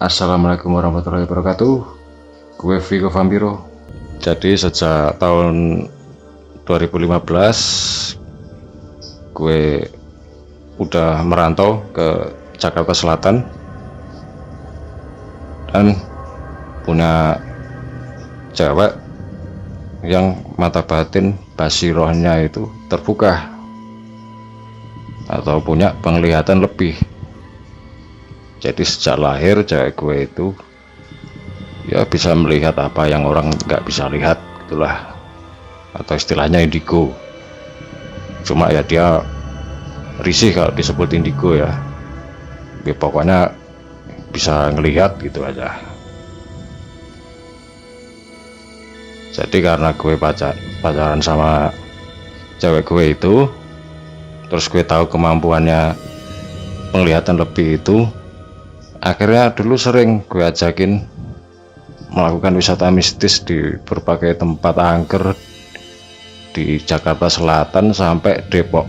Assalamualaikum warahmatullahi wabarakatuh. Gue Vigo Vampiro. Jadi sejak tahun 2015 gue udah merantau ke Jakarta Selatan dan punya cewek yang mata batin basirohnya itu terbuka atau punya penglihatan lebih. Jadi sejak lahir cewek gue itu ya bisa melihat apa yang orang nggak bisa lihat, itulah, atau istilahnya indigo. Cuma ya dia risih kalau disebut indigo ya. Pokoknya bisa ngelihat gitu aja. Jadi karena gue pacaran sama cewek gue itu, terus gue tahu kemampuannya penglihatan lebih itu, akhirnya dulu sering gue ajakin melakukan wisata mistis di berbagai tempat angker di Jakarta Selatan sampai Depok.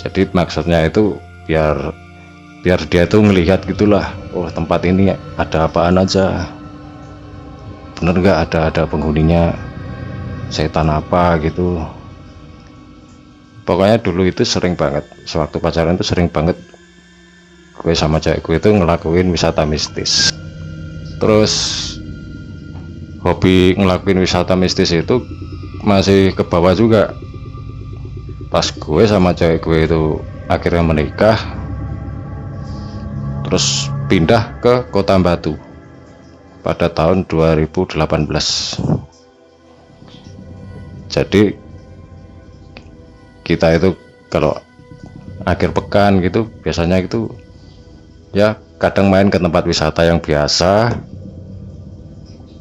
Jadi maksudnya itu biar dia tuh ngelihat gitulah, oh tempat ini ada apaan aja, bener nggak ada penghuninya, setan apa gitu. Pokoknya dulu itu sering banget, sewaktu pacaran itu sering banget gue sama cewek gue itu ngelakuin wisata mistis. Terus hobi ngelakuin wisata mistis itu masih ke bawah juga pas gue sama cewek gue itu akhirnya menikah, terus pindah ke Kota Batu pada tahun 2018. Jadi kita itu kalau akhir pekan gitu biasanya itu ya kadang main ke tempat wisata yang biasa,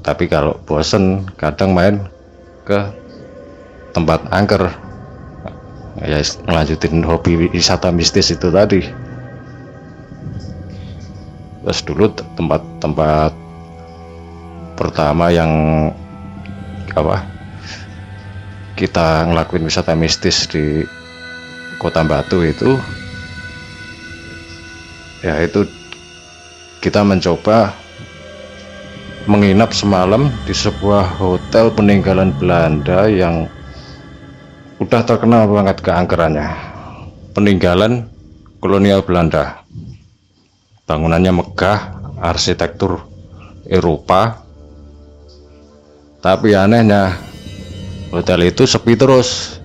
tapi kalau bosen kadang main ke tempat angker ya, ngelanjutin hobi wisata mistis itu tadi. Terus dulu tempat pertama yang kita ngelakuin wisata mistis di Kota Batu itu ya itu kita mencoba menginap semalam di sebuah hotel peninggalan Belanda yang udah terkenal banget keangkerannya. Peninggalan kolonial Belanda, bangunannya megah, arsitektur Eropa, tapi anehnya hotel itu sepi terus.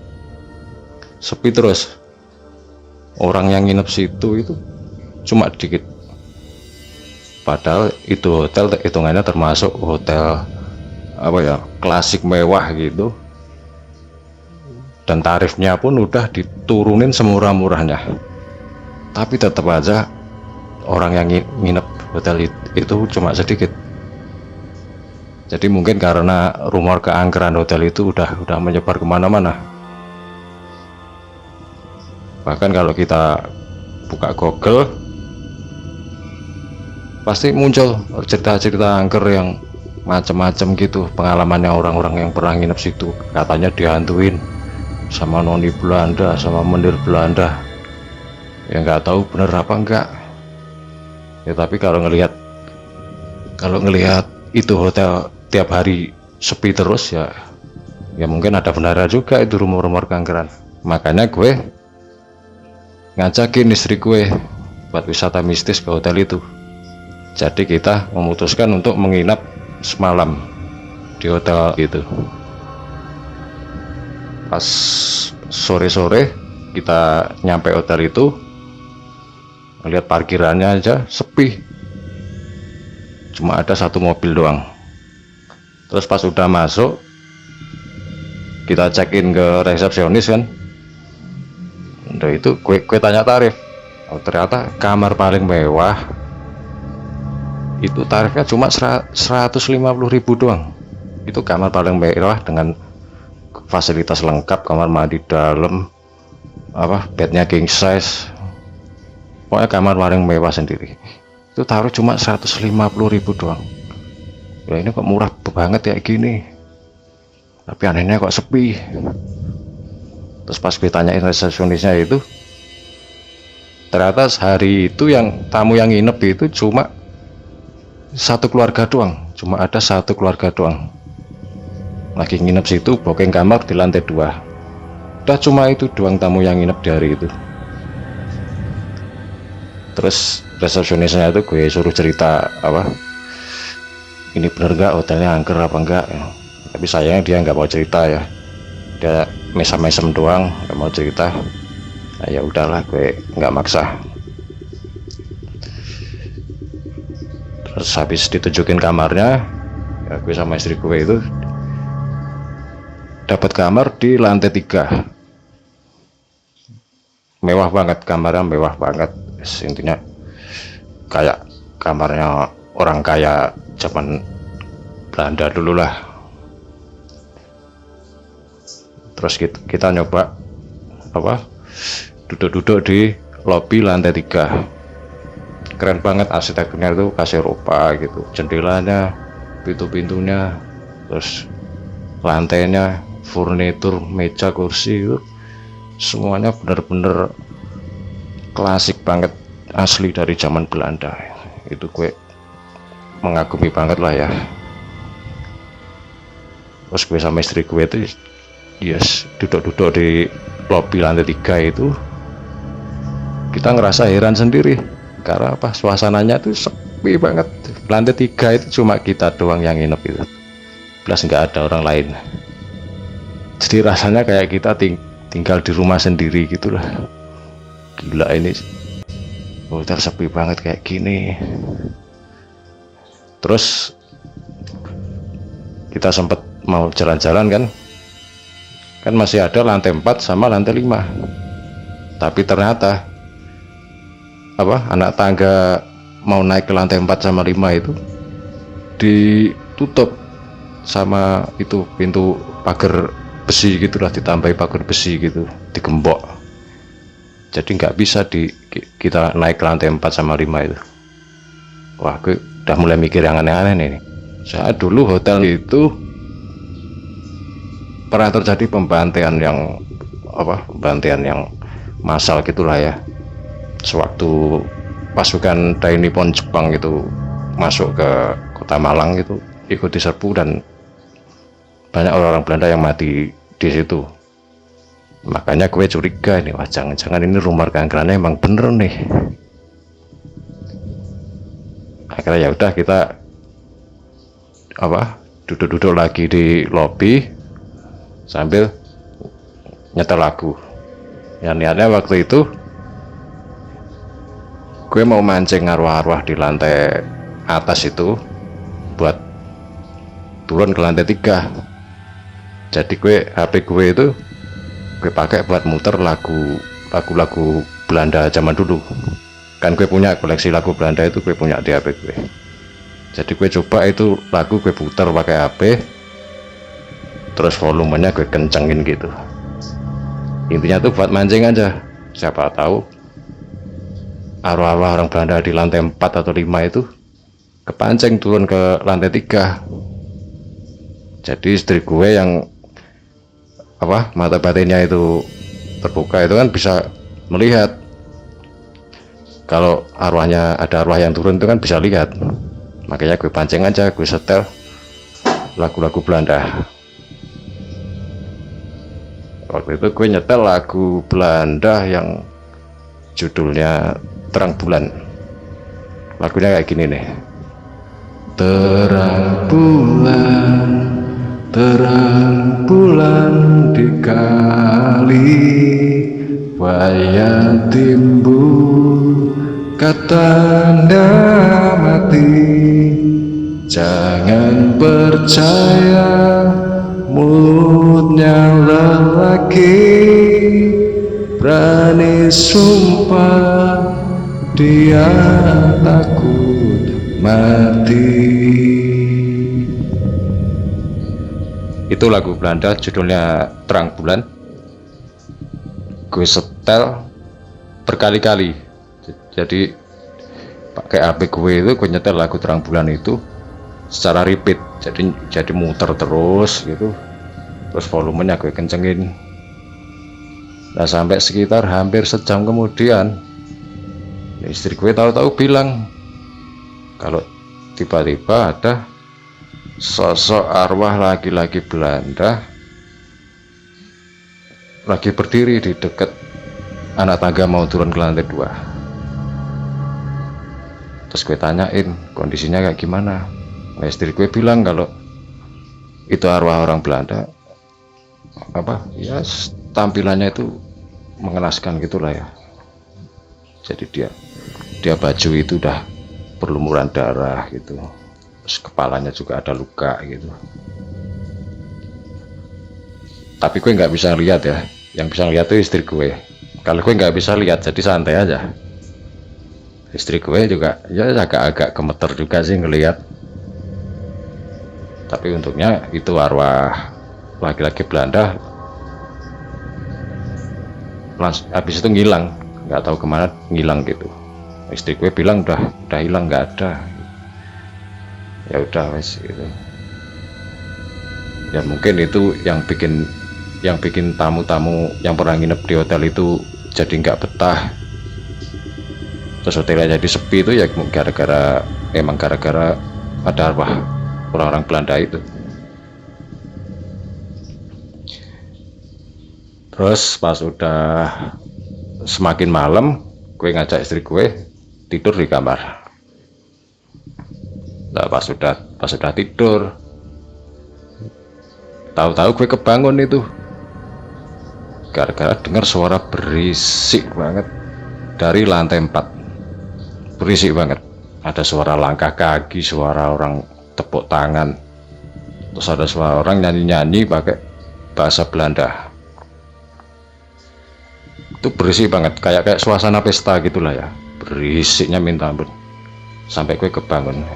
Orang yang nginep situ itu cuma dikit, padahal itu hotel hitungannya termasuk hotel klasik mewah gitu, dan tarifnya pun udah diturunin semurah-murahnya, tapi tetap aja orang yang nginep hotel itu cuma sedikit. Jadi mungkin karena rumor keangkeran hotel itu udah menyebar kemana-mana. Bahkan kalau kita buka Google pasti muncul cerita-cerita angker yang macam-macam gitu, pengalamannya orang-orang yang pernah nginep situ. Katanya dihantuin sama noni Belanda, sama mendir Belanda. Ya nggak tahu bener apa enggak ya, tapi kalau ngelihat itu hotel tiap hari sepi terus ya mungkin ada benarnya juga itu rumor-rumor keangkeran. Makanya gue ngajakin istri gue buat wisata mistis ke hotel itu. Jadi kita memutuskan untuk menginap semalam di hotel itu. Pas sore-sore kita nyampe hotel itu, ngeliat parkirannya aja sepi, cuma ada satu mobil doang. Terus pas udah masuk, kita check in ke resepsionis kan, udah itu gue tanya tarif. Oh, ternyata kamar paling mewah itu tarifnya cuma 150.000 doang. Itu kamar paling mewah dengan fasilitas lengkap, kamar mandi dalam, bednya king size, pokoknya kamar paling mewah sendiri. Itu taruh cuma 150.000 doang. Ya ini kok murah banget ya gini, tapi anehnya kok sepi. Terus pas gue tanyain resepsionisnya itu, Ternyata hari itu yang tamu yang nginep itu cuma satu keluarga doang, cuma ada satu keluarga doang lagi nginep situ, booking kamar di lantai 2. Udah cuma itu doang tamu yang nginep di hari itu. Terus resepsionisnya itu gue suruh cerita apa, ini bener nggak hotelnya angker apa enggak ya. Tapi sayangnya dia nggak mau cerita ya, dia mesem-mesem doang, nggak mau cerita. Nah, ya udahlah, gue nggak maksa. Terus habis ditunjukin kamarnya ya, gue sama istri gue itu dapat kamar di lantai 3. Mewah banget kamarnya, mewah banget. Intinya kayak kamarnya orang kaya zaman Belanda dulu lah. Terus kita nyoba apa, duduk-duduk di lobi lantai 3. Keren banget arsitekturnya, itu kasih Eropa gitu, jendelanya, pintu-pintunya, terus lantainya, furnitur, meja, kursi itu semuanya bener-bener klasik banget, asli dari zaman Belanda. Itu gue mengagumi banget lah ya. Terus gue sama istri gue itu duduk-duduk di lobi lantai 3 itu, kita ngerasa heran sendiri karena apa, suasananya tuh sepi banget. Lantai 3 itu cuma kita doang yang nginep itu, plus nggak ada orang lain. Jadi rasanya kayak kita tinggal di rumah sendiri gitulah. Gila, ini hotel sepi banget kayak gini. Terus kita sempat mau jalan-jalan kan masih ada lantai 4 sama lantai 5. Tapi ternyata apa, anak tangga mau naik ke lantai 4 sama 5 itu ditutup sama itu pintu pagar besi gitulah, ditambahi pagar besi gitu, digembok. Jadi nggak bisa kita naik ke lantai 4 sama 5 itu. Wah, gue udah mulai mikir yang aneh-aneh nih. Saat dulu hotel itu pernah terjadi pembantaian yang massal gitulah ya. Sewaktu pasukan Dai Nippon Jepang itu masuk ke kota Malang itu, ikut diserbu dan banyak orang-orang Belanda yang mati di situ. Makanya gue curiga ini, wah jangan-jangan ini rumor keangkerannya emang bener nih. Akhirnya ya udah, kita duduk-duduk lagi di lobi sambil nyetel lagu. Yang niatnya waktu itu gue mau mancing arwah-arwah di lantai atas itu buat turun ke lantai 3. Jadi HP gue itu gue pakai buat muter lagu-lagu Belanda zaman dulu. Kan gue punya koleksi lagu Belanda itu, gue punya di HP gue. Jadi gue coba itu lagu gue putar pakai HP, terus volumenya gue kencengin gitu. Intinya tuh buat mancing aja, siapa tahu arwah-arwah orang Belanda di lantai 4 atau 5 itu kepancing turun ke lantai 3. Jadi istri gue yang mata batinnya itu terbuka itu kan bisa melihat kalau ada arwah yang turun itu kan bisa lihat. Makanya gue pancing aja, gue setel lagu-lagu Belanda. Waktu itu gue nyetel lagu Belanda yang judulnya Terang Bulan. Lagunya kayak gini nih. Terang bulan dikali wayang timbul katanda mati, jangan percaya mulutnya lelaki, berani sumpah dia takut mati. Itu lagu Belanda judulnya Terang Bulan. Gue setel berkali-kali. Jadi pakai HP gue itu gue nyetel lagu Terang Bulan itu secara repeat. Jadi muter terus gitu. Terus volumenya gue kencengin. Nah sampai sekitar hampir sejam kemudian istri gue tahu-tahu bilang kalau tiba-tiba ada sosok arwah laki-laki Belanda lagi berdiri di dekat anak tangga mau turun ke lantai 2. Terus gue tanyain kondisinya kayak gimana. Nah, istri gue bilang kalau itu arwah orang Belanda, apa ya, tampilannya itu mengenaskan gitulah ya. Jadi dia baju itu udah berlumuran darah gitu, terus kepalanya juga ada luka gitu. Tapi gue nggak bisa lihat ya, yang bisa lihat tuh istri gue. Kalau gue nggak bisa lihat, jadi santai aja. Istri gue juga ya agak-agak gemeter juga sih ngelihat. Tapi untungnya itu arwah laki-laki Belanda langsung habis itu ngilang, nggak tahu kemana ngilang gitu. Istri gue bilang udah hilang, nggak ada. Ya udah wes gitu. Ya mungkin itu yang bikin tamu-tamu yang pernah nginep di hotel itu jadi nggak betah. Terus hotelnya jadi sepi itu ya gara-gara ada arwah orang-orang Belanda itu. Terus pas udah semakin malam, gue ngajak istri gue tidur di kamar. Nah, pas udah tidur, tahu-tahu gue kebangun itu gara-gara dengar suara berisik banget dari lantai 4. Berisik banget, ada suara langkah kaki, suara orang tepuk tangan, terus ada suara orang nyanyi-nyanyi pakai bahasa Belanda. Itu berisik banget, kayak suasana pesta gitulah ya, berisiknya minta ampun. Sampai gue kebangun,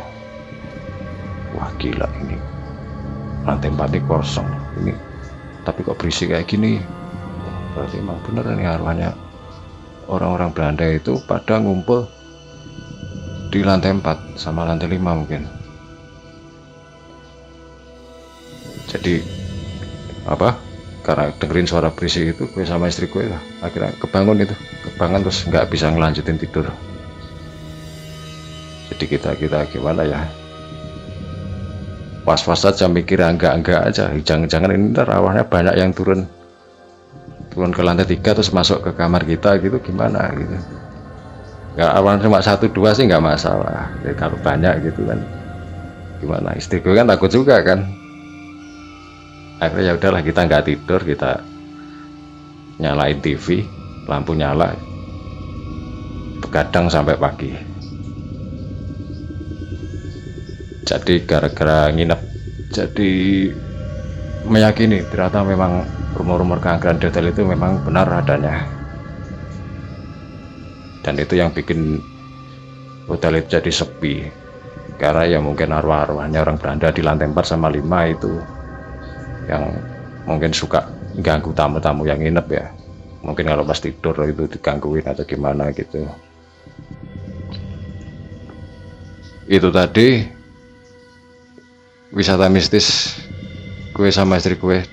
wah gila ini lantai 4 ini kosong ini, tapi kok berisik kayak gini. Berarti emang bener nih arwahnya orang-orang Belanda itu pada ngumpul di lantai 4 sama lantai 5 mungkin. Jadi karena dengerin suara berisik itu, gue sama istri gue lah akhirnya kebangun terus nggak bisa ngelanjutin tidur. Jadi kita gimana ya, was-was aja, mikir enggak aja, jangan-jangan ini ntar arwahnya banyak yang turun ke lantai 3 terus masuk ke kamar kita gitu, gimana gitu. Nggak, awalnya cuma 1-2 sih nggak masalah. Jadi kalau banyak gitu kan gimana, istri gue kan takut juga kan. Akhirnya ya udahlah, kita nggak tidur, kita nyalain TV, lampu nyala, begadang sampai pagi. Jadi gara-gara nginep, jadi meyakini ternyata memang rumor-rumor keangkeran di hotel itu memang benar adanya. Dan itu yang bikin hotel itu jadi sepi, karena ya mungkin arwah-arwahnya orang Belanda di lantai 4 sama 5 itu yang mungkin suka ganggu tamu-tamu yang nginep ya. Mungkin kalau pas tidur itu digangguin atau gimana gitu. Itu tadi wisata mistis gue sama istri gue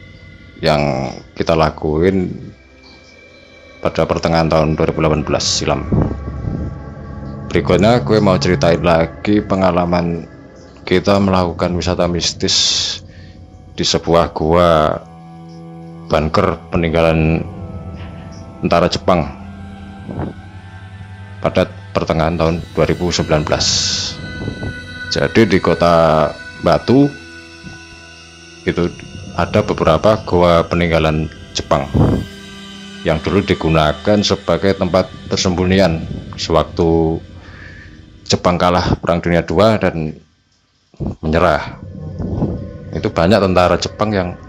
yang kita lakuin pada pertengahan tahun 2018 silam. Berikutnya gue mau ceritain lagi pengalaman kita melakukan wisata mistis di sebuah gua bunker peninggalan tentara Jepang pada pertengahan tahun 2019. Jadi di kota Batu itu ada beberapa gua peninggalan Jepang yang dulu digunakan sebagai tempat persembunyian sewaktu Jepang kalah Perang Dunia II dan menyerah. Itu banyak tentara Jepang yang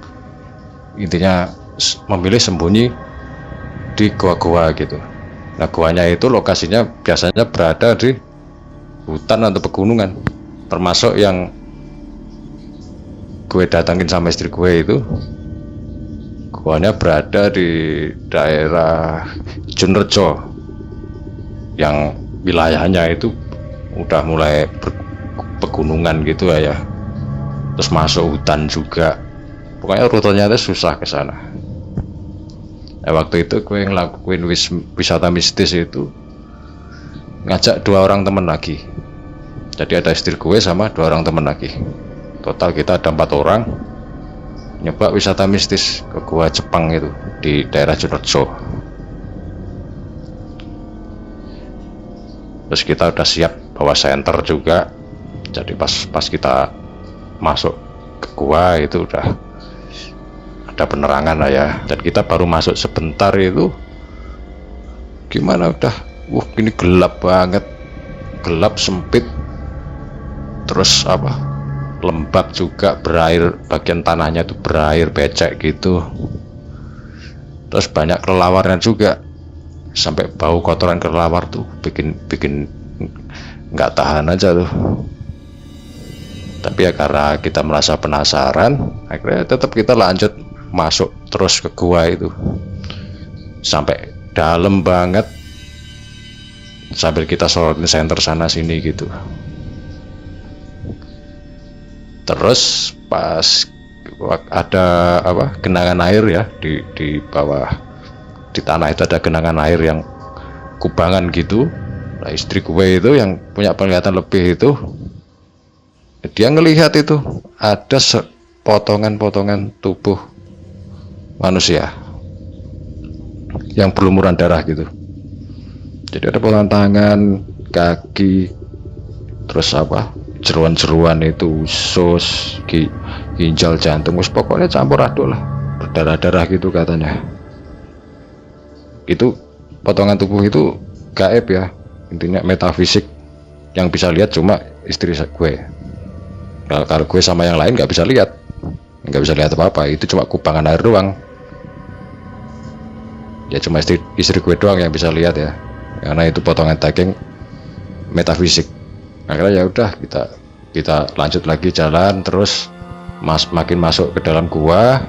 intinya memilih sembunyi di goa-goa gitu. Nah, goanya itu lokasinya biasanya berada di hutan atau pegunungan, termasuk yang gue datangin sama istri gue itu goanya berada di daerah Junrejo yang wilayahnya itu udah mulai pegunungan gitu ya, terus masuk hutan juga. Pokoknya rutenya itu susah ke sana. Nah, waktu itu gue ngelakuin wisata mistis itu ngajak 2 orang teman lagi. Jadi ada istri gue sama 2 orang teman lagi. Total kita ada 4 orang nyoba wisata mistis ke gua Jepang itu di daerah Junotso. Terus kita udah siap bawa senter juga. Jadi pas kita masuk ke gua itu udah ada penerangan lah ya. Dan kita baru masuk sebentar itu gimana udah ini gelap banget, gelap sempit, terus lembab juga, berair, bagian tanahnya itu berair becek gitu. Terus banyak kelelawarnya juga, sampai bau kotoran kelelawar tuh bikin nggak tahan aja tuh. Tapi ya karena kita merasa penasaran, akhirnya tetap kita lanjut masuk terus ke gua itu sampai dalam banget, sambil kita sorotin senter sana sini gitu. Terus pas ada genangan air ya di bawah, di tanah itu ada genangan air yang kubangan gitu. Nah, istri gue itu yang punya penglihatan lebih itu, dia ngelihat itu ada potongan-potongan tubuh manusia yang berlumuran darah gitu. Jadi ada potongan tangan, kaki, terus jeruan-jeruan itu, usus, ginjal, jantung, pokoknya campur aduk lah, berdarah-darah gitu katanya. Itu potongan tubuh itu gaib ya, intinya metafisik, yang bisa lihat cuma istri gue. Kalau gue sama yang lain nggak bisa lihat apa-apa, itu cuma kubangan air doang. Ya cuma istri gue doang yang bisa lihat ya, karena itu potongan daging metafisik. Akhirnya ya udah kita lanjut lagi jalan terus, makin masuk ke dalam gua.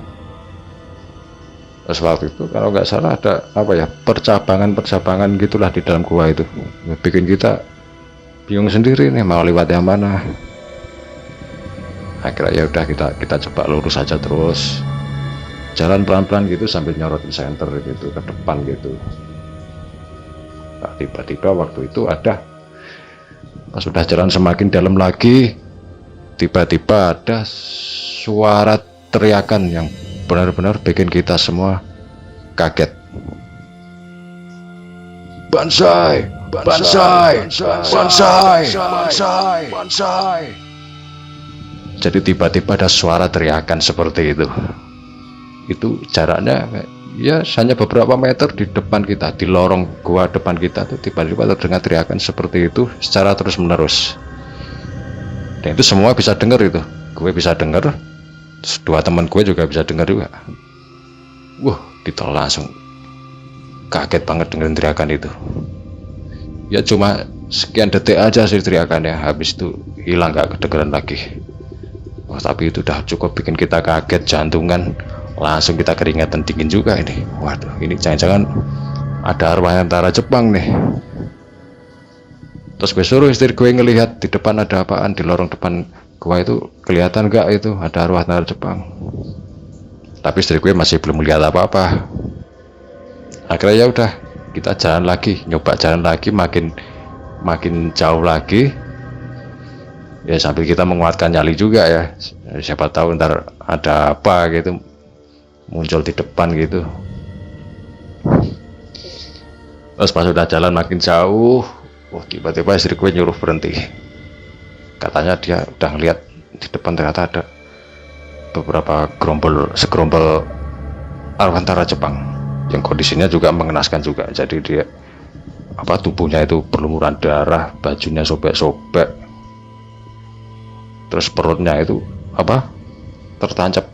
Terus waktu itu kalau nggak salah ada percabangan gitulah di dalam gua itu, bikin kita bingung sendiri nih mau lewat yang mana. Akhirnya ya udah kita coba lurus aja terus, jalan pelan-pelan gitu sambil nyorotin senter gitu ke depan gitu. Nah, tiba-tiba waktu itu pas sudah jalan semakin dalam lagi, tiba-tiba ada suara teriakan yang benar-benar bikin kita semua kaget. Bansai, bansai, bansai, bansai, bansai. Jadi tiba-tiba ada suara teriakan seperti itu. Itu jaraknya ya hanya beberapa meter di depan kita, di lorong gua depan kita tuh tiba-tiba terdengar teriakan seperti itu secara terus menerus. Dan itu semua bisa dengar itu, gue bisa dengar, terus 2 teman gue juga bisa dengar juga. Kita langsung kaget banget dengan teriakan itu. Ya cuma sekian detik aja sih teriakannya, habis itu hilang, gak kedengeran lagi. Tapi itu udah cukup bikin kita kaget, jantungan langsung kita keringatan dingin juga ini. Waduh, ini jangan-jangan ada arwah tentara Jepang nih. Terus gue suruh istri gue ngelihat di depan ada apaan, di lorong depan gua itu kelihatan gak itu ada arwah tentara Jepang. Tapi istri gue masih belum melihat apa-apa. Akhirnya ya udah kita nyoba jalan lagi, makin jauh lagi. Ya sambil kita menguatkan nyali juga ya, siapa tahu ntar ada apa gitu muncul di depan gitu. Terus pas sudah jalan makin jauh, tiba-tiba istri gue nyuruh berhenti. Katanya dia udah ngeliat di depan ternyata ada beberapa segerombol arwah tentara Jepang yang kondisinya juga mengenaskan juga. Jadi dia tubuhnya itu berlumuran darah, bajunya sobek-sobek, terus perutnya itu tertancap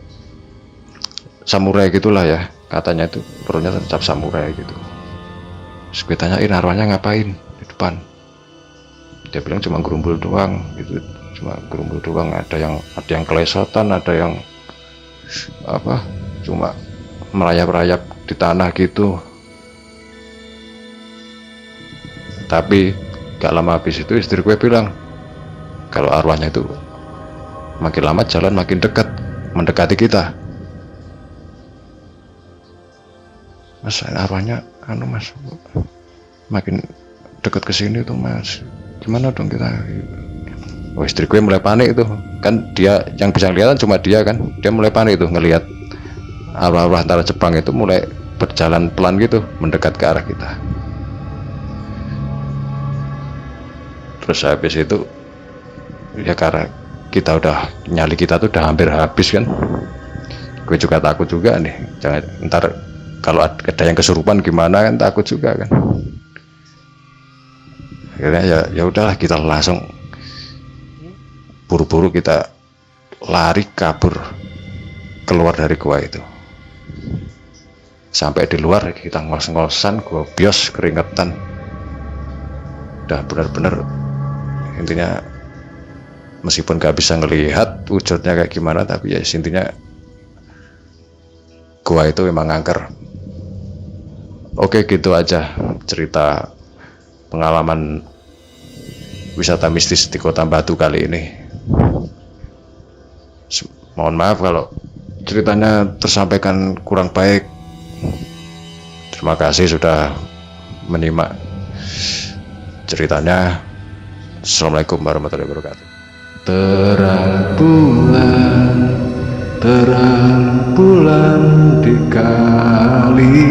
samurai gitulah ya, katanya itu perutnya tertancap samurai gitu. Terus gue tanyain arwahnya ngapain di depan, dia bilang cuma gerumbul doang gitu, cuma gerumbul doang, ada yang kelesotan, ada yang cuma merayap-rayap di tanah gitu. Tapi gak lama habis itu istri gue bilang kalau arwahnya itu makin lama jalan makin dekat, mendekati kita. Mas, arwahnya mas makin dekat ke sini tuh mas, gimana dong kita. Oh, istri gue mulai panik itu kan, dia yang bisa kelihatan cuma dia kan, dia mulai panik itu ngelihat arwah-arwah antara Jepang itu mulai berjalan pelan gitu mendekat ke arah kita. Terus habis itu ya karena kita udah, nyali kita tuh udah hampir habis kan, gue juga takut juga nih, jangan ntar kalau ada yang kesurupan gimana kan, takut juga kan. Akhirnya ya udahlah, kita langsung buru-buru kita lari kabur keluar dari gua itu. Sampai di luar kita ngos-ngosan, gua bios keringetan, udah bener-bener intinya meskipun gak bisa ngelihat wujudnya kayak gimana, tapi ya intinya gua itu memang angker. Oke, gitu aja cerita pengalaman wisata mistis di Kota Batu kali ini. Mohon maaf kalau ceritanya tersampaikan kurang baik. Terima kasih sudah menyimak ceritanya. Assalamualaikum warahmatullahi wabarakatuh. Terang bulan di kali,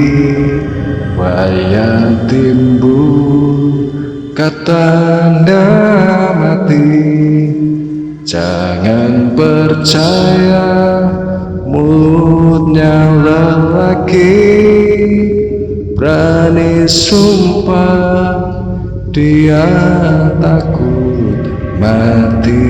wayang timbul katanda mati. Jangan percaya mulutnya lelaki, berani sumpah dia takut mati.